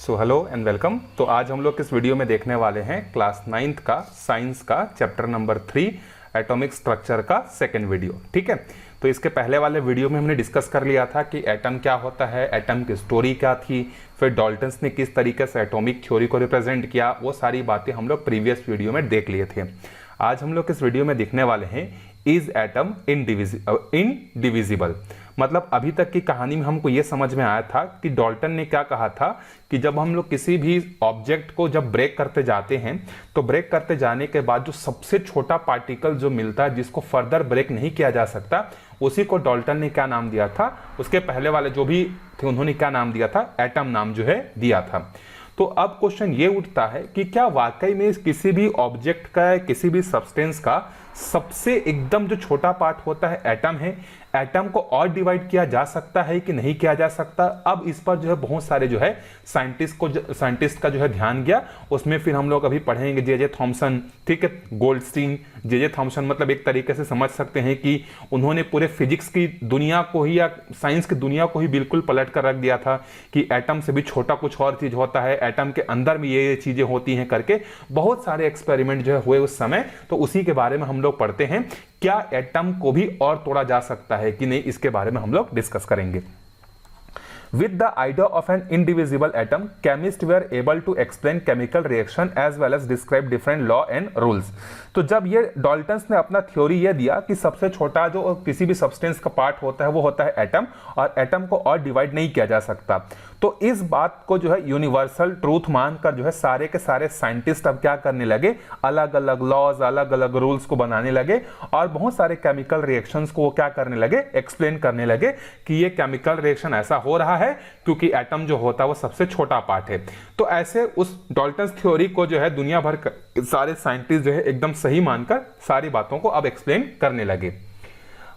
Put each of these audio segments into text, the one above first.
So hello and welcome. तो आज हम लोग इस वीडियो में देखने वाले हैं क्लास 9th का साइंस का चैप्टर नंबर 3 एटॉमिक स्ट्रक्चर का सेकंड वीडियो। ठीक है, तो इसके पहले वाले वीडियो में हमने डिस्कस कर लिया था कि एटम क्या होता है, एटम की स्टोरी क्या थी, फिर डाल्टन्स ने किस तरीके से एटॉमिक थ्योरी को रिप्रेजेंट किया, वो सारी बातें हम लोग प्रीवियस वीडियो में देख लिए थे। आज हम लोग इस वीडियो में देखने वाले हैं इज एटम इनडिविजिबल। मतलब अभी तक की कहानी में हमको ये समझ में आया था कि डाल्टन ने क्या कहा था कि जब हम लोग किसी भी ऑब्जेक्ट को जब ब्रेक करते जाते हैं तो ब्रेक करते जाने के बाद जो सबसे छोटा पार्टिकल जो मिलता है जिसको फर्दर ब्रेक नहीं किया जा सकता, उसी को डाल्टन ने क्या नाम दिया था, उसके पहले वाले जो भी थे उन्होंने क्या नाम दिया था, एटम नाम जो है दिया था। तो अब क्वेश्चन ये उठता है कि क्या वाकई में किसी भी ऑब्जेक्ट का, किसी भी सब्सटेंस का सबसे एकदम जो छोटा पार्ट होता है एटम है, एटम को और डिवाइड किया जा सकता है कि नहीं किया जा सकता। अब इस पर जो है बहुत सारे जो है साइंटिस्ट का जो है ध्यान गया। उसमें फिर हम लोग अभी पढ़ेंगे जे थॉमसन, ठीक है, गोल्डस्टीन। जे थॉमसन मतलब एक तरीके से समझ सकते हैं कि उन्होंने पूरे फिजिक्स की दुनिया को ही या साइंस की दुनिया को ही बिल्कुल पलट कर रख दिया था कि एटम से भी छोटा कुछ और चीज होता है, एटम के अंदर में ये चीजें होती हैं करके बहुत सारे एक्सपेरिमेंट जो है हुए उस समय। तो उसी के बारे में हम लोग पढ़ते हैं, क्या एटम को भी और तोड़ा जा सकता है कि नहीं, इसके बारे में हम लोग डिस्कस करेंगे। With the idea of an indivisible atom, chemists were able to explain chemical reaction as well as describe different law and rules. तो जब ये डाल्टन्स ने अपना थ्योरी ये दिया कि सबसे छोटा जो किसी भी सब्सटेंस का पार्ट होता है वो होता है एटम, और एटम को और डिवाइड नहीं किया जा सकता, तो इस बात को जो है यूनिवर्सल ट्रूथ मानकर जो है सारे के सारे साइंटिस्ट अब क्या करने लगे, अलग अलग लॉज, अलग अलग रूल्स को बनाने लगे और बहुत सारे केमिकल रिएक्शंस को वो क्या करने लगे, एक्सप्लेन करने लगे कि ये केमिकल रिएक्शन ऐसा हो रहा है क्योंकि एटम जो होता है वो सबसे छोटा पार्ट है। तो ऐसे उस डाल्टन्स थ्योरी को जो है दुनिया भर सारे साइंटिस्ट जो है एकदम सही मानकर सारी बातों को अब एक्सप्लेन करने लगे।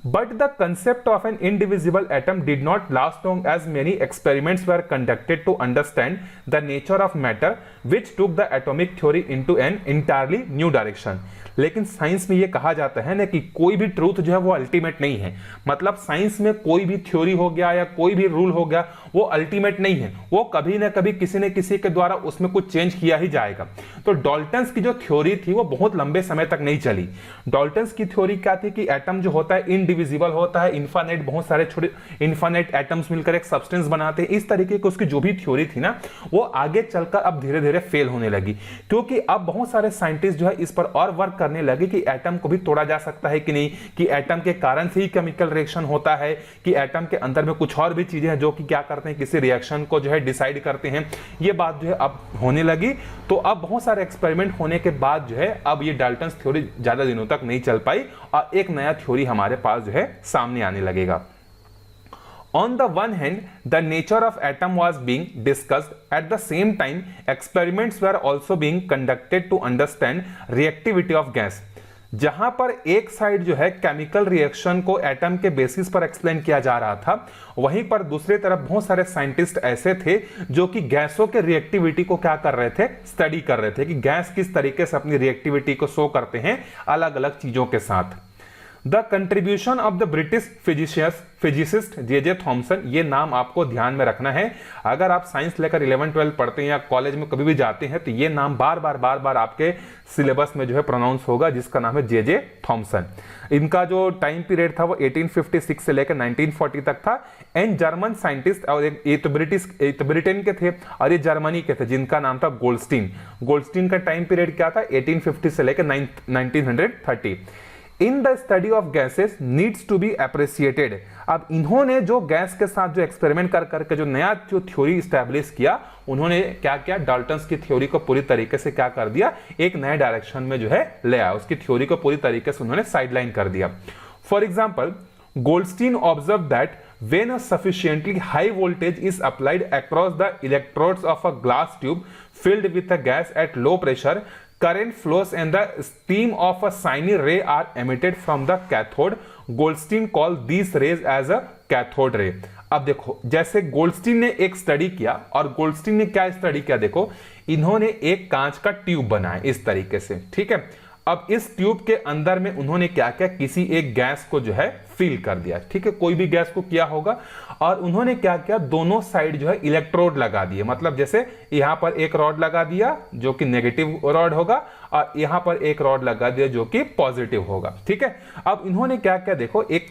But the concept of an indivisible atom did not last long, as many experiments were conducted to understand the nature of matter, which took the atomic theory into an entirely new direction. लेकिन science में ये कहा जाता है ना कि कोई भी ट्रूथ जो है वो अल्टीमेट नहीं है। मतलब साइंस में कोई भी थ्योरी हो गया या कोई भी रूल हो गया वो अल्टीमेट नहीं है, वो कभी ना कभी किसी न किसी के द्वारा उसमें कुछ चेंज किया ही जाएगा। तो डाल्टन्स की जो थ्योरी थी वो बहुत लंबे समय तक नहीं चली। डाल्टन्स की थ्योरी क्या थी कि एटम जो होता है इनडिविजिबल होता है, इन्फानेट, बहुत सारे छोटे इन्फानेट एटम्स मिलकर एक सब्सटेंस बनाते हैं। इस तरीके की उसकी जो भी थ्योरी थी ना वो आगे चलकर अब धीरे धीरे फेल होने लगी, क्योंकि अब बहुत सारे साइंटिस्ट जो है इस पर और वर्क करने लगे कि एटम को भी तोड़ा जा सकता है कि नहीं, कि एटम के कारण से ही केमिकल रिएक्शन होता है, कि एटम के अंदर में कुछ और भी चीजें हैं जो कि क्या करते हैं, किसी रिएक्शन को जो है डिसाइड करते हैं। ये बात जो है अब होने लगी। तो अब बहुत सारे एक्सपेरिमेंट होने के बाद जो है अब ये डाल्टन्स थ्योरी ज्यादा दिनों तक नहीं चल पाई और एक नया थ्योरी हमारे पास जो है सामने आने लगेगा। On the one hand, the nature of atom was being discussed. At the same time, experiments were also being conducted to understand reactivity of gas. जहां पर एक साइड जो है केमिकल रिएक्शन को एटम के बेसिस पर एक्सप्लेन किया जा रहा था, वहीं पर दूसरी तरफ बहुत सारे साइंटिस्ट ऐसे थे जो कि गैसों के रिएक्टिविटी को क्या कर रहे थे, स्टडी कर रहे थे कि गैस किस तरीके से अपनी रिएक्टिविटी को शो करते हैं अलग अलग चीजों के साथ। The contribution of the British physicist J Thomson, ये नाम आपको ध्यान में रखना है। अगर आप साइंस लेकर 11-12 पढ़ते हैं या कॉलेज में कभी भी जाते हैं तो ये नाम बार बार आपके सिलेबस में जो है प्रोनाउंस होगा, जिसका नाम है जे थॉमसन। इनका जो टाइम पीरियड था वो 1856 से लेकर 1940 तक था। एंड जर्मन साइंटिस्ट, और ये तो ब्रिटेन के थे और ये जर्मनी के थे, जिनका नाम था गोल्डस्टीन। गोल्डस्टीन का टाइम पीरियड क्या था, 1850 से लेकर 1930। In the study of gases needs to be appreciated. अब इन्होंने जो गैस के साथ जो एक्सपेरिमेंट कर करके जो नया जो थ्योरी स्टैब्लिश किया, उन्होंने क्या किया, डाल्टन्स की थ्योरी को पूरी तरीके से क्या कर दिया, एक नए डायरेक्शन में जो है ले आया। उसकी थ्योरी को पूरी तरीके से उन्होंने साइडलाइन कर दिया। For example, Goldstein observed that when a sufficiently high voltage is applied across the electrodes of a glass tube filled with a gas at low pressure, current flows and the stream of a shiny ray are emitted from the cathode. Goldstein called these rays as a cathode ray. अब देखो, जैसे Goldstein ने एक study किया, और Goldstein ने क्या study किया, देखो इन्होंने एक कांच का ट्यूब बनाया इस तरीके से, ठीक है। अब इस ट्यूब के अंदर में उन्होंने क्या किया, किसी एक गैस को जो है फिल कर दिया, ठीक है, कोई भी गैस को किया होगा, और उन्होंने क्या किया, दोनों साइड जो है इलेक्ट्रोड लगा दिए। मतलब जैसे यहां पर एक रॉड लगा दिया जो कि नेगेटिव रॉड होगा, और यहां पर एक रॉड लगा दिया जो कि पॉजिटिव होगा, ठीक है। अब इन्होंने क्या किया, देखो एक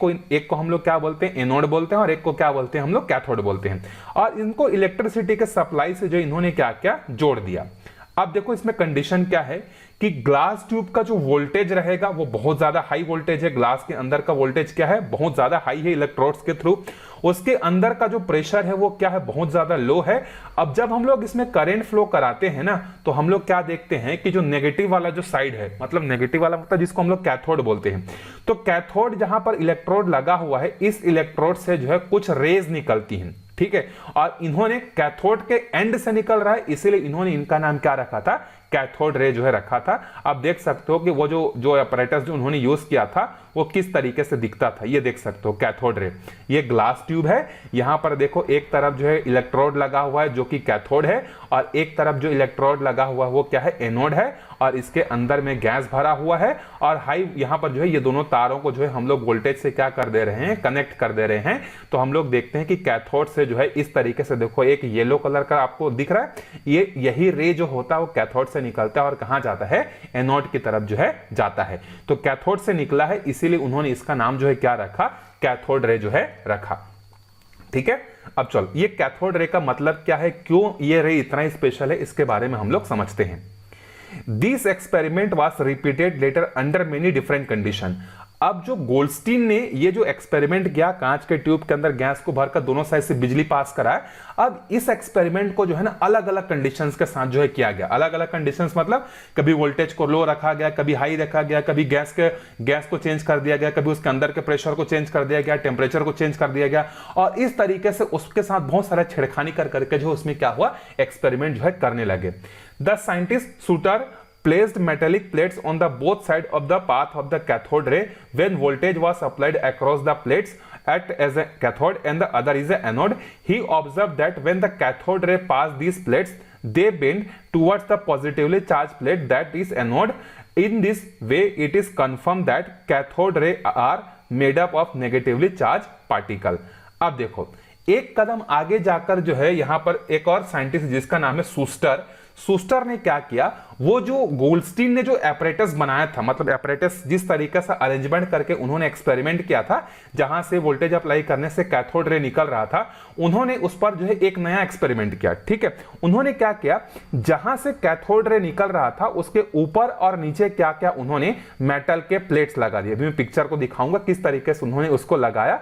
को हम लोग क्या बोलते हैं, एनोड बोलते हैं, और एक को क्या बोलते हैं हम लोग, कैथोड बोलते हैं। और इनको इलेक्ट्रिसिटी के सप्लाई से जो इन्होंने क्या किया, जोड़ दिया। अब देखो इसमें कंडीशन क्या है कि ग्लास ट्यूब का जो वोल्टेज रहेगा वो बहुत ज्यादा हाई वोल्टेज है। ग्लास के अंदर का वोल्टेज क्या है, बहुत ज्यादा हाई है इलेक्ट्रोड्स के थ्रू। उसके अंदर का जो प्रेशर है वो क्या है, बहुत ज्यादा लो है। अब जब हम लोग इसमें करंट फ्लो कराते हैं ना, तो हम लोग क्या देखते हैं कि जो नेगेटिव वाला जो साइड है, मतलब नेगेटिव वाला मतलब जिसको हम लोग कैथोड बोलते हैं, तो कैथोड जहां पर इलेक्ट्रोड लगा हुआ है, इस इलेक्ट्रोड से जो है कुछ रेज निकलती हैं, ठीक है। और इन्होंने कैथोड के एंड से निकल रहा है, इसीलिए इन्होंने इनका नाम क्या रखा था, कैथोड रे जो है रखा था। आप देख सकते हो कि वो जो अपैरेटस जो उन्होंने यूज किया था वो किस तरीके से दिखता था, ये देख सकते हो कैथोड रे। ये ग्लास ट्यूब है, यहां पर देखो एक तरफ जो है इलेक्ट्रोड लगा हुआ है जो कि कैथोड है, और एक तरफ जो इलेक्ट्रोड लगा हुआ है वो क्या है, एनोड है, और इसके अंदर में गैस भरा हुआ है। और हाई यहां पर जो है ये दोनों तारों को जो है हम लोग वोल्टेज से क्या कर दे रहे हैं, कनेक्ट कर दे रहे हैं। तो हम लोग देखते हैं कि कैथोड से जो है इस तरीके से देखो एक येलो कलर का आपको दिख रहा है, ये यही रे जो होता है वो कैथोड से निकलता है और कहां जाता है, एनोड की तरफ जो है जाता है। तो कैथोड से निकला है, इसीलिए उन्होंने इसका नाम जो है क्या रखा, कैथोड रे जो है रखा, ठीक है। अब चलो ये कैथोड रे का मतलब क्या है, क्यों ये रे इतना स्पेशल है, इसके बारे में हम लोग समझते हैं। This experiment was repeated later under many different condition. अब जो गोल्डस्टीन ने ये जो एक्सपेरिमेंट किया, कांच के ट्यूब के अंदर गैस को भरकर दोनों साइड से बिजली पास कराया, अब इस एक्सपेरिमेंट को जो है ना अलग अलग कंडीशंस के साथ जो है किया गया। अलग अलग कंडीशंस मतलब कभी वोल्टेज को लो रखा गया, कभी हाई रखा गया, कभी गैस को चेंज कर दिया गया, कभी उसके अंदर के प्रेशर को चेंज कर दिया गया, टेम्परेचर को चेंज कर दिया गया, और इस तरीके से उसके साथ बहुत सारा छेड़खानी कर करके जो उसमें क्या हुआ, एक्सपेरिमेंट जो है करने लगे। The scientist shooter placed metallic plates on the both side of the path of the cathode ray. When voltage was applied across the plates act as a cathode and the other is a anode, he observed that when the cathode ray passed these plates they bend towards the positively charged plate that is anode. In this way it is confirmed that cathode ray are made up of negatively charged particle. अब देखो एक कदम आगे जाकर जो है यहां पर एक और साइंटिस्ट जिसका नाम है सूस्टर ने क्या किया, वो जो गोल्डस्टीन ने जो एपरेटस बनाया था, मतलब एपरेटस जिस तरीके से अरेंजमेंट करके उन्होंने एक्सपेरिमेंट किया था जहां से वोल्टेज अप्लाई करने से कैथोड रे निकल रहा था, उन्होंने उस पर जो है एक नया एक्सपेरिमेंट किया, ठीक है। उन्होंने क्या किया, जहां से कैथोड रे निकल रहा था उसके ऊपर और नीचे क्या क्या उन्होंने मेटल के प्लेट्स लगा दिए। अभी मैं पिक्चर को दिखाऊंगा किस तरीके से उन्होंने उसको लगाया।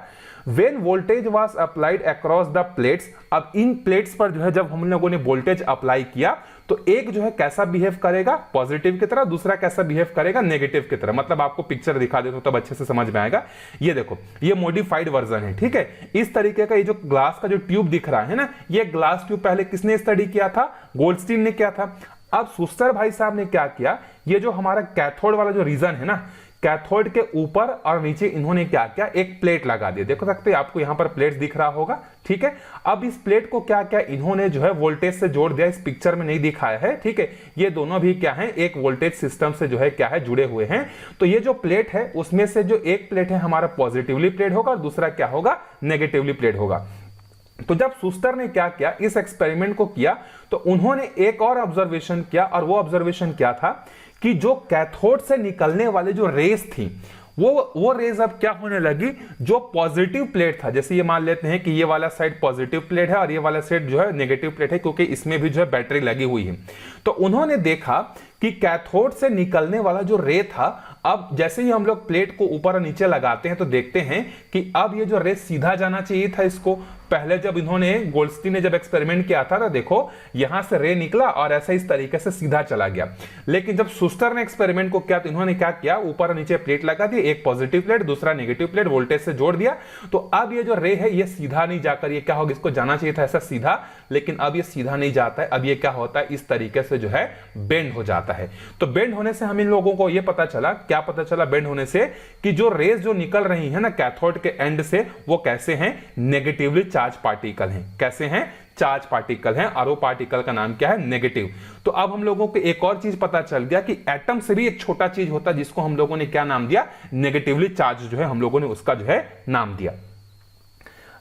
When voltage was applied across the plates, अब इन प्लेट्स पर जो है जब हम लोगों ने वोल्टेज अप्लाई किया तो एक जो है कैसा बिहेव करेगा, पॉजिटिव की तरह, दूसरा कैसा बिहेव करेगा, नेगेटिव की तरह। मतलब आपको पिक्चर दिखा देता हूं तब अच्छे से समझ में आएगा। ये देखो ये मॉडिफाइड वर्जन है, ठीक है। इस तरीके का ये जो ग्लास का जो ट्यूब दिख रहा है ना, ये ग्लास ट्यूब पहले किसने स्टडी किया था, गोल्डस्टीन ने किया था। अब शूस्टर भाई साहब ने क्या किया, ये जो हमारा कैथोड वाला जो रीजन है ना, कैथोड के ऊपर और नीचे इन्होंने क्या किया, एक प्लेट लगा दी। देखो सकते हैं आपको यहां पर प्लेट दिख रहा होगा, ठीक है। अब इस प्लेट को क्या क्या इन्होंने जो है वोल्टेज से जोड़ दिया, इस पिक्चर में नहीं दिखाया है, ठीक है। ये दोनों भी क्या है, एक वोल्टेज सिस्टम से जो है क्या है, जुड़े हुए हैं। तो ये जो प्लेट है उसमें से जो एक प्लेट है हमारा पॉजिटिवली प्लेट होगा और दूसरा क्या होगा, नेगेटिवली प्लेट होगा। तो जब शूस्टर ने क्या किया, इस एक्सपेरिमेंट को किया, तो उन्होंने एक और ऑब्जर्वेशन किया, और वो ऑब्जर्वेशन क्या था कि जो कैथोड से निकलने वाले जो रेस थी वो रेज अब क्या होने लगी, जो पॉजिटिव प्लेट था, जैसे ये मान लेते हैं कि ये वाला साइड पॉजिटिव प्लेट है और ये वाला साइड जो है नेगेटिव प्लेट है, क्योंकि इसमें भी जो है बैटरी लगी हुई है। तो उन्होंने देखा कि कैथोड से निकलने वाला जो रे था, अब जैसे ही हम लोग प्लेट को ऊपर और नीचे लगाते हैं तो देखते हैं कि अब ये जो रे सीधा जाना चाहिए था इसको। पहले जब इन्होंने गोल्डस्टीन ने जब एक्सपेरिमेंट किया था, देखो यहां से रे निकला और ऐसा इस तरीके से सीधा चला गया। लेकिन जब शूस्टर ने एक्सपेरिमेंट को किया तो इन्होंने क्या किया, ऊपर और नीचे प्लेट लगा दी, एक पॉजिटिव प्लेट दूसरा नेगेटिव प्लेट वोल्टेज से जोड़ दिया। तो अब ये जो रे है ये सीधा नहीं जाकर ये क्या होगा, इसको जाना चाहिए था ऐसा सीधा, लेकिन अब ये सीधा नहीं जाता है। अब ये क्या होता है, इस तरीके से जो है बेंड हो जाता है। तो बेंड होने से हम इन लोगों को ये पता चला, क्या पता चला बेंड होने से, कि जो रेज जो निकल रही है ना कैथोड के एंड से, वो कैसे हैं, नेगेटिवली चार्ज पार्टिकल हैं। कैसे हैं, चार्ज पार्टिकल हैं और वो पार्टिकल का नाम क्या है, नेगेटिव। तो अब हम लोगों को एक और चीज पता चल गया कि एटम से भी एक छोटा चीज होता है जिसको हम लोगों ने क्या नाम दिया, नेगेटिवली चार्ज जो है हम लोगों ने उसका जो है नाम दिया।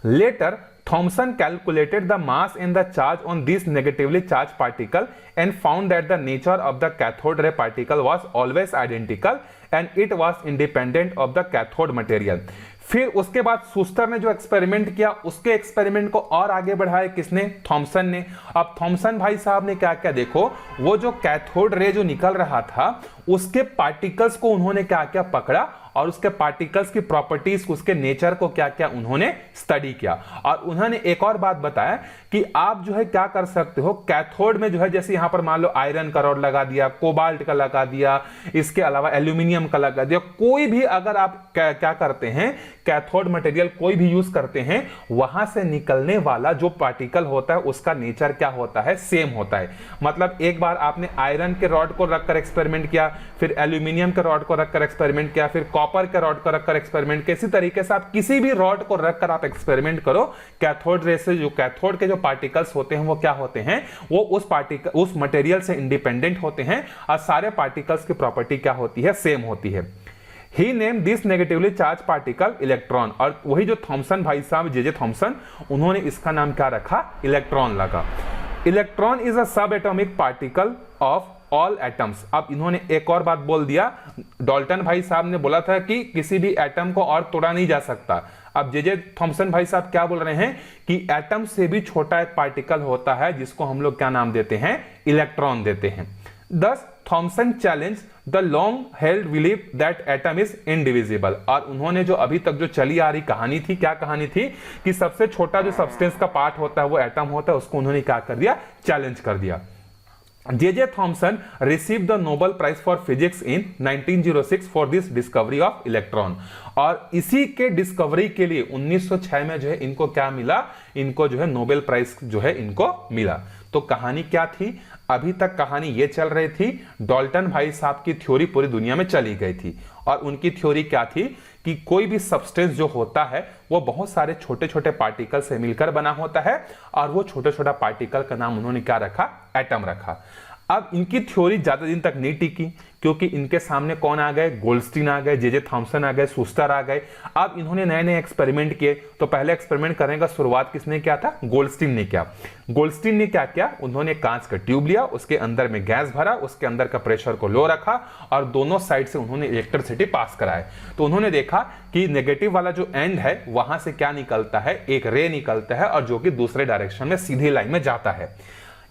Later Thomson calculated the mass and the charge on this negatively charged particle and found that the nature of the cathode ray particle was always identical and it was independent of the cathode material। फिर उसके बाद Schuster ने जो experiment किया उसके experiment को और आगे बढ़ाया किसने, थॉमसन ने। अब थॉमसन भाई साहब ने क्या क्या, देखो वो जो कैथोड रे जो निकल रहा था उसके पार्टिकल्स को उन्होंने क्या क्या पकड़ा और उसके पार्टिकल्स की प्रॉपर्टीज, उसके नेचर को क्या क्या उन्होंने स्टडी किया। और उन्होंने एक और बात बताया कि आप जो है क्या कर सकते हो, कैथोड में जो है जैसे यहां पर मान लो आयरन का रॉड लगा दिया, कोबाल्ट का लगा दिया, इसके अलावा एल्यूमिनियम का लगा दिया, कोई भी अगर आप क्या करते हैं, कैथोड मटेरियल कोई भी यूज करते हैं, वहां से निकलने वाला जो पार्टिकल होता है उसका नेचर क्या होता है, सेम होता है। मतलब एक बार आपने आयरन के रॉड को रखकर एक्सपेरिमेंट किया, फिर एल्यूमिनियम के रॉड को रखकर एक्सपेरिमेंट किया, फिर कॉपर के रॉड को रखकर एक्सपेरिमेंट किया, इसी तरीके से आप किसी भी रॉड को रखकर आप एक्सपेरिमेंट करो, कैथोड रे से जो कैथोड के जो पार्टिकल्स होते हैं वो क्या होते हैं, वो उस मटेरियल से इंडिपेंडेंट होते हैं और सारे पार्टिकल्स की प्रॉपर्टी क्या होती है, सेम होती है। He named this negatively charged particle electron, और वही जो थॉमसन भाई साहब जे थॉमसन, उन्होंने इसका नाम क्या रखा, इलेक्ट्रॉन लगा। इलेक्ट्रॉन इज अ सब atomic particle of all atoms. अब इन्होंने एक और बात बोल दिया, डाल्टन भाई साहब ने बोला था कि किसी भी एटम को और तोड़ा नहीं जा सकता। अब जे थॉमसन भाई साहब क्या बोल रहे हैं कि एटम से भी छोटा एक पार्टिकल होता है जिसको हम लोग क्या नाम देते हैं, इलेक्ट्रॉन देते हैं। Thus Thomson challenged the long held belief that atom is indivisible। और उन्होंने जो अभी तक जो चली आ रही कहानी थी, क्या कहानी थी कि सबसे छोटा जो सब्सटेंस का पार्ट होता है वो एटम होता है, उसको उन्होंने क्या कर दिया, चैलेंज कर दिया। J Thomson receive the Nobel prize for physics in 1906 for this discovery of electron. और इसी के डिस्कवरी के लिए 1906 में जो है इनको क्या मिला, इनको जो है नोबेल प्राइज जो है इनको मिला। तो कहानी क्या थी, अभी तक कहानी ये चल रही थी, डाल्टन भाई साहब की थ्योरी पूरी दुनिया में चली गई थी और उनकी थ्योरी क्या थी कि कोई भी सब्सटेंस जो होता है वो बहुत सारे छोटे छोटे पार्टिकल से मिलकर बना होता है और वो छोटे छोटा पार्टिकल का नाम उन्होंने क्या रखा, एटम रखा। अब इनकी थ्योरी ज्यादा दिन तक नहीं टिकी क्योंकि इनके सामने कौन आ गए, गोल्डस्टीन आ गए, जे थॉमसन आ गए, शूस्टर आ गए। अब इन्होंने नए नए एक्सपेरिमेंट किए। तो पहले एक्सपेरिमेंट करने का शुरुआत किसने किया था, गोल्डस्टीन ने किया। गोल्डस्टीन ने क्या किया, उन्होंने कांच का ट्यूब लिया, उसके अंदर में गैस भरा, उसके अंदर का प्रेशर को लो रखा और दोनों साइड से उन्होंने इलेक्ट्रिसिटी पास कराए। तो उन्होंने देखा कि नेगेटिव वाला जो एंड है वहां से क्या निकलता है, एक रे निकलता है और जो कि दूसरे डायरेक्शन में सीधी लाइन में जाता है।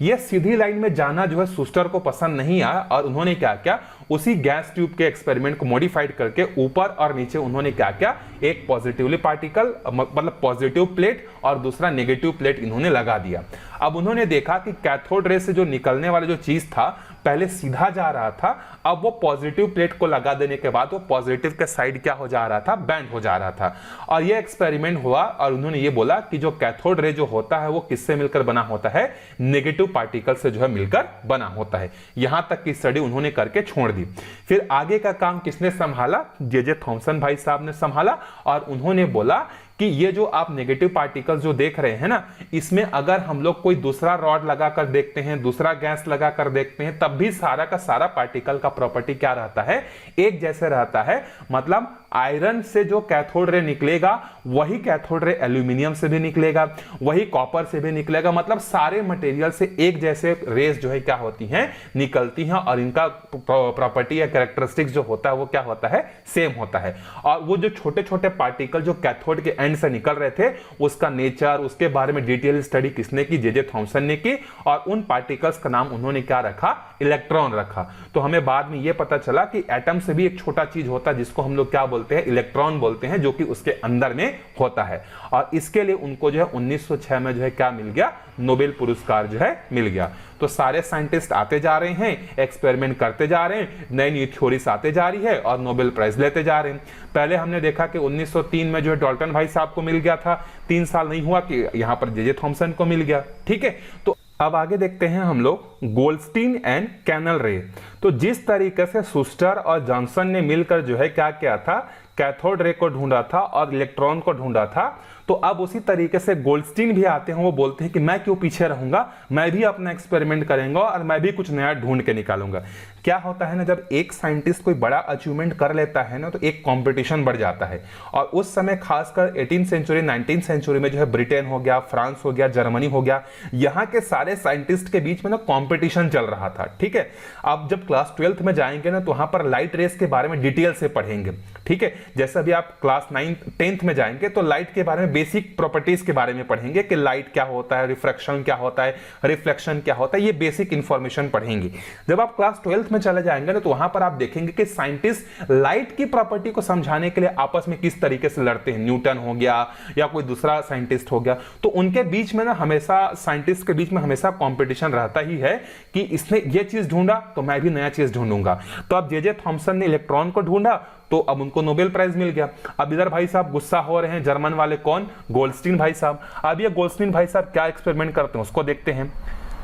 यह सीधी लाइन में जाना जो है शूस्टर को पसंद नहीं आया और उन्होंने क्या किया, उसी गैस ट्यूब के एक्सपेरिमेंट को मॉडिफाइड करके ऊपर और नीचे उन्होंने क्या किया, एक पॉजिटिवली पार्टिकल मतलब पॉजिटिव प्लेट और दूसरा नेगेटिव प्लेट इन्होंने लगा दिया। अब उन्होंने देखा कि कैथोड रे से जो निकलने वाला जो चीज था पहले सीधा जा रहा था, अब वो पॉजिटिव प्लेट को लगा देने के बाद वो पॉजिटिव के साइड क्या हो जा रहा था, बैंड हो जा रहा था। और ये एक्सपेरिमेंट हुआ और उन्होंने ये बोला कि जो कैथोड रे जो होता है वो किससे मिलकर बना होता है, नेगेटिव पार्टिकल से जो है मिलकर बना होता है। यहां तक की स्टडी उन्होंने करके छोड़ दी। फिर आगे का काम किसने संभाला, जे थॉमसन भाई साहब ने संभाला और उन्होंने बोला कि ये जो आप नेगेटिव पार्टिकल्स जो देख रहे हैं ना, इसमें अगर हम लोग कोई दूसरा रॉड लगाकर देखते हैं, दूसरा गैस लगाकर देखते हैं, तब भी सारा का सारा पार्टिकल का प्रॉपर्टी क्या रहता है, एक जैसे रहता है। मतलब आयरन से जो कैथोड रे निकलेगा वही कैथोड रे एल्यूमिनियम से भी निकलेगा, वही कॉपर से भी निकलेगा। मतलब सारे मटेरियल से एक जैसे रेस जो है क्या होती हैं, निकलती हैं और इनका प्रॉपर्टी या कैरेक्टरिस्टिक्स जो होता है वो क्या होता है, सेम होता है। और वो जो छोटे छोटे पार्टिकल जो कैथोड के एंड से निकल रहे थे उसका नेचर, उसके बारे में डिटेल स्टडी किसने की, जे थॉमसन ने की और उन पार्टिकल्स का नाम उन्होंने क्या रखा, इलेक्ट्रॉन रखा। तो हमें बाद में यह पता चला कि एटम से भी एक छोटा चीज होता है जिसको हम लोग क्या बोलते हैं, इलेक्ट्रॉन बोलते हैं, जो कि उसके अंदर में होता है। और इसके लिए उनको जो है 1906 में जो है क्या मिल गया, नोबेल पुरस्कार जो है मिल गया। तो सारे साइंटिस्ट आते जा रहे हैं, एक्सपेरिमेंट करते जा रहे हैं, नई नई थ्योरीज आते जा रही है और नोबेल प्राइज लेते जा रहे हैं। पहले हमने देखा कि 1903 में जो है डाल्टन भाई साहब को मिल गया था, 3 साल नहीं हुआ कि यहां पर जे थॉमसन को मिल गया। ठीक है, तो अब आगे देखते हैं हम लोग गोल्डस्टीन एंड कैनल रे। तो जिस तरीके से शूस्टर और जॉनसन ने मिलकर जो है क्या किया था, कैथोड रे को ढूंढा था और इलेक्ट्रॉन को ढूंढा था, तो अब उसी तरीके से गोल्डस्टीन भी आते हैं, वो बोलते हैं कि मैं क्यों पीछे रहूंगा, मैं भी अपना एक्सपेरिमेंट करेंगे और मैं भी कुछ नया ढूंढ के निकालूंगा। क्या होता है ना, जब एक साइंटिस्ट कोई बड़ा अचीवमेंट कर लेता है ना, तो एक कंपटीशन बढ़ जाता है। और उस समय खासकर 18th सेंचुरी 19th सेंचुरी में जो है ब्रिटेन हो गया, फ्रांस हो गया, जर्मनी हो गया, यहाँ के सारे साइंटिस्ट के बीच में ना कंपटीशन चल रहा था। ठीक है, अब जब क्लास 12th में जाएंगे ना, तो वहां पर लाइट रेस के बारे में डिटेल से पढ़ेंगे। ठीक है, जैसे अभी आप क्लास 9th 10th में जाएंगे तो लाइट के बारे में बेसिक प्रॉपर्टीज के बारे में पढ़ेंगे कि लाइट क्या होता है, रिफ्रैक्शन क्या होता है, रिफ्लेक्शन क्या होता है, ये बेसिक इंफॉर्मेशन पढ़ेंगे। जब आप क्लास 12th में चले जाएंगे ना, तो वहां पर आप देखेंगे कि साइंटिस्ट लाइट की प्रॉपर्टी को समझाने के लिए आपस में किस तरीके से लड़ते हैं। न्यूटन हो गया या कोई दूसरा साइंटिस्ट हो गया, तो उनके बीच में ना हमेशा साइंटिस्ट के बीच में हमेशा कंपटीशन रहता ही है कि इसने ये चीज ढूंढा तो मैं भी नया चीज ढूंढूंगा। तो अब जे थॉमसन ने इलेक्ट्रॉन को ढूंढा तो अब उनको नोबेल प्राइज मिल गया। अब इधर भाई साहब गुस्सा हो रहे हैं जर्मन वाले, कौन, गोल्डस्टीन भाई साहब। अब ये गोल्डस्टीन भाई साहब क्या एक्सपेरिमेंट करते हैं उसको देखते हैं।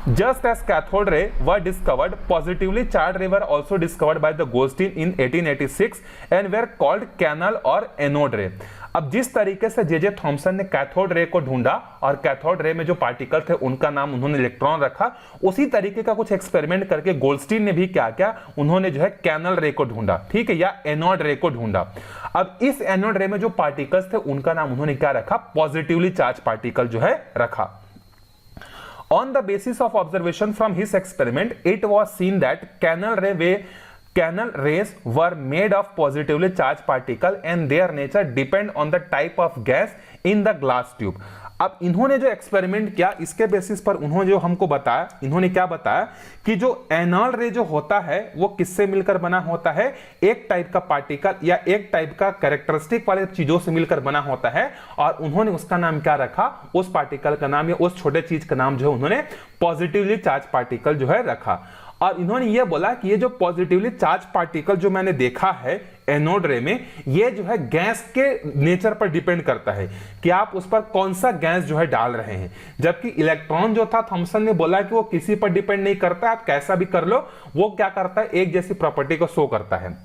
Just as cathode ray were discovered, positively charged ray were also discovered by the Goldstein in 1886 and were called canal और anode ray। अब जिस तरीके से जे थॉमसन ने कैथोड रे को ढूंढा और कैथोड रे में जो पार्टिकल थे उनका नाम उन्होंने इलेक्ट्रॉन रखा, उसी तरीके का कुछ एक्सपेरिमेंट करके गोल्डस्टीन ने भी क्या क्या, उन्होंने जो है कैनल रे को ढूंढा, ठीक है, या एनोड रे को ढूंढा। अब इस एनोड रे में जो पार्टिकल्स थे उनका नाम उन्होंने क्या रखा, पॉजिटिवली चार्ज पार्टिकल जो है रखा। On the basis of observation from his experiment, it was seen that canal rays were made of positively charged particle and their nature depend on the type of gas in the glass tube। अब इन्होंने जो experiment किया इसके basis पर उन्होंने जो हमको बताया, इन्होंने क्या बताया कि जो एनॉल रे जो होता है वो किससे मिलकर बना होता है, एक टाइप का पार्टिकल या एक टाइप का कैरेक्टरिस्टिक वाले चीजों से मिलकर बना होता है। और उन्होंने उसका नाम क्या रखा, उस पार्टिकल का नाम या उस छोटे चीज का नाम जो है उन्होंने पॉजिटिवली चार्ज पार्टिकल जो है रखा। और इन्होंने ये बोला कि ये जो पॉजिटिवली चार्ज पार्टिकल जो मैंने देखा है एनोड रे में, ये जो है गैस के नेचर पर डिपेंड करता है कि आप उस पर कौन सा गैस जो है डाल रहे हैं। जबकि इलेक्ट्रॉन जो था, थॉमसन ने बोला कि वो किसी पर डिपेंड नहीं करता, आप कैसा भी कर लो, वो क्या करता है, एक जैसी प्रॉपर्टी को शो करता है।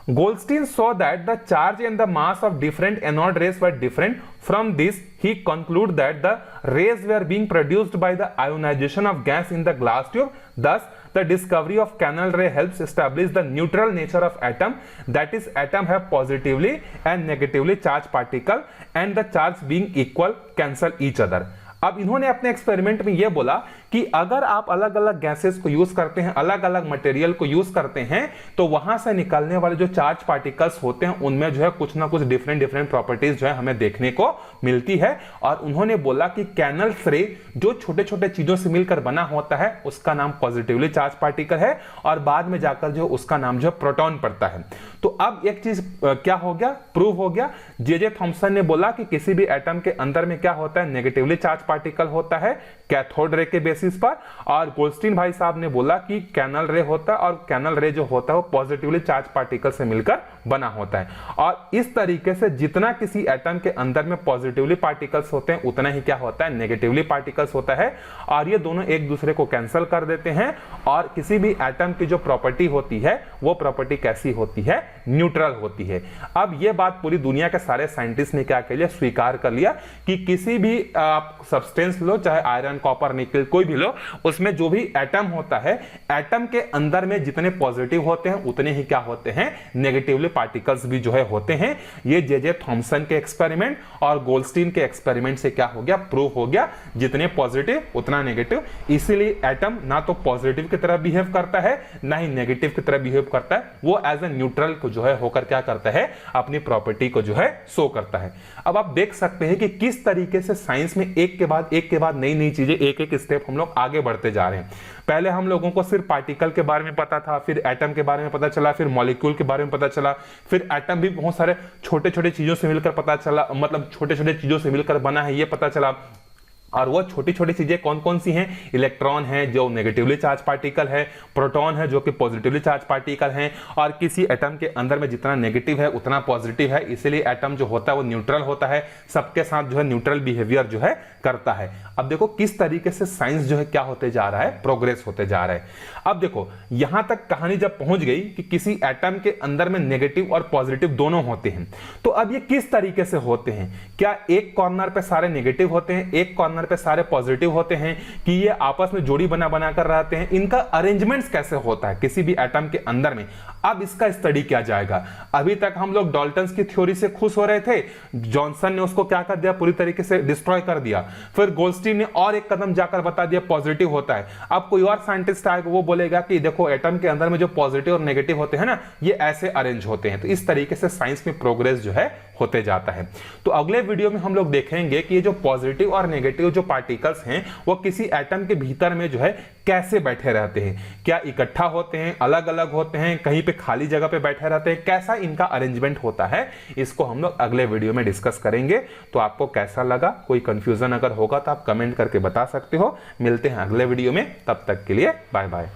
Goldstein saw that the charge and the mass of different anode rays were different. From this, he concluded that the rays were being produced by the ionization of gas in the glass tube. Thus, the discovery of canal ray helps establish the neutral nature of atom. That is, atom have positively and negatively charged particle, and the charge being equal cancel each other. अब इन्होंने अपने experiment में यह बोला कि अगर आप अलग अलग गैसेस को यूज करते हैं, अलग अलग मटेरियल को यूज करते हैं, तो वहां से निकलने वाले जो चार्ज पार्टिकल्स होते हैं उनमें जो है कुछ ना कुछ डिफरेंट प्रॉपर्टीज जो है हमें देखने को मिलती है। और उन्होंने बोला कि कैनल रे जो छोटे छोटे चीजों से मिलकर बना होता है उसका नाम पॉजिटिवली चार्ज पार्टिकल है, और बाद में जाकर जो उसका नाम जो प्रोटॉन पड़ता है। तो अब एक चीज क्या हो गया, प्रूव हो गया। जे थॉमसन ने बोला कि किसी भी एटम के अंदर में क्या होता है, नेगेटिवली चार्ज पार्टिकल होता है कैथोड रे के बेसिस पर, और गोल्डस्टीन भाई साहब ने बोला कि कैनल रे होता है, और कैनल रे जो होता है वो पॉजिटिवली चार्ज पार्टिकल से मिलकर बना होता है। और इस तरीके से जितना किसी एटम के अंदर में पॉजिटिवली पार्टिकल्स होते हैं उतना ही क्या होता है, नेगेटिवली पार्टिकल्स होता है, और ये दोनों एक दूसरे को कैंसिल कर देते हैं। और किसी भी एटम की जो प्रॉपर्टी होती है वो प्रॉपर्टी कैसी होती है, न्यूट्रल होती है। अब ये बात पूरी दुनिया के सारे साइंटिस्ट ने क्या कर लिया, स्वीकार कर लिया कि किसी भी आप सब्सटेंस लो, चाहे आयरन, कॉपर, निकल, कोई भी लो, उसमें जो भी एटम होता है, एटम के अंदर में जितने पॉजिटिव होते हैं उतने ही क्या होते हैं, नेगेटिवली पार्टिकल्स भी जो है होते हैं। ये जे थॉमसन के एक्सपेरिमेंट और गोल्डस्टीन के एक्सपेरिमेंट से क्या हो गया, प्रूव हो गया, जितने पॉजिटिव उतना नेगेटिव। इसीलिए एटम ना तो पॉजिटिव की तरह बिहेव करता है ना ही नेगेटिव की तरह बिहेव करता है, वो एज ए न्यूट्रल को जो है होकर क्या करता है, अपनी प्रॉपर्टी को जो है शो करता है। अब आप देख सकते हैं कि किस तरीके से साइंस में एक के बाद नई नई चीजें, एक एक स्टेप हम लोग आगे बढ़ते जा रहे हैं। पहले हम लोगों को सिर्फ पार्टिकल के बारे में पता था, फिर एटम के बारे में पता चला, फिर मॉलिक्यूल के बारे में पता चला, फिर एटम भी बहुत सारे छोटे छोटे चीजों से मिलकर पता चला, मतलब छोटे छोटे चीजों से मिलकर बना है ये पता चला। और वो छोटी छोटी चीजें कौन कौन सी हैं? इलेक्ट्रॉन है जो नेगेटिवली चार्ज पार्टिकल है, प्रोटॉन है जो कि पॉजिटिवली चार्ज पार्टिकल है, और किसी एटम के अंदर में जितना नेगेटिव है उतना पॉजिटिव है, इसीलिए एटम जो होता है वो न्यूट्रल होता है, सबके साथ जो है न्यूट्रल बिहेवियर जो है करता है। अब देखो किस तरीके से साइंस जो है क्या होते जा रहा है, प्रोग्रेस होते जा रहा है। अब देखो यहां तक कहानी जब पहुंच गई कि किसी एटम के अंदर में नेगेटिव और पॉजिटिव दोनों होते हैं, तो अब ये किस तरीके से होते हैं? क्या एक कॉर्नर पे सारे नेगेटिव होते हैं, एक कॉर्नर पे सारे पॉजिटिव होते हैं, कि ये आपस में जोड़ी बना बनाकर रहते हैं? इनका अरेंजमेंट्स कैसे होता है किसी भी एटम के अंदर में? अब इसका स्टडी किया जाएगा। अभी तक हम लोग डाल्टन्स की थ्योरी से खुश हो रहे थे, जॉनसन ने उसको क्या कर दिया, पूरी तरीके से डिस्ट्रॉय कर दिया। फिर गोल्डस्टीन ने और एक कदम जाकर बता दिया पॉजिटिव होता है। अब कोई और साइंटिस्ट आएगा, वो बोलेगा कि देखो एटम के अंदर में जो पॉजिटिव और नेगेटिव होते हैं ना, ये ऐसे अरेंज होते हैं। तो इस तरीके से साइंस में प्रोग्रेस जो है होते जाता है। तो अगले वीडियो में हम लोग देखेंगे कि ये जो पॉजिटिव और नेगेटिव जो पार्टिकल्स हैं वो किसी एटम के भीतर में जो है कैसे बैठे रहते हैं, क्या इकट्ठा होते हैं, अलग अलग होते हैं, कहीं पे खाली जगह पे बैठे रहते हैं, कैसा इनका अरेंजमेंट होता है, इसको हम लोग अगले वीडियो में डिस्कस करेंगे। तो आपको कैसा लगा, कोई कंफ्यूजन अगर होगा तो आप कमेंट करके बता सकते हो। मिलते हैं अगले वीडियो में, तब तक के लिए बाय बाय।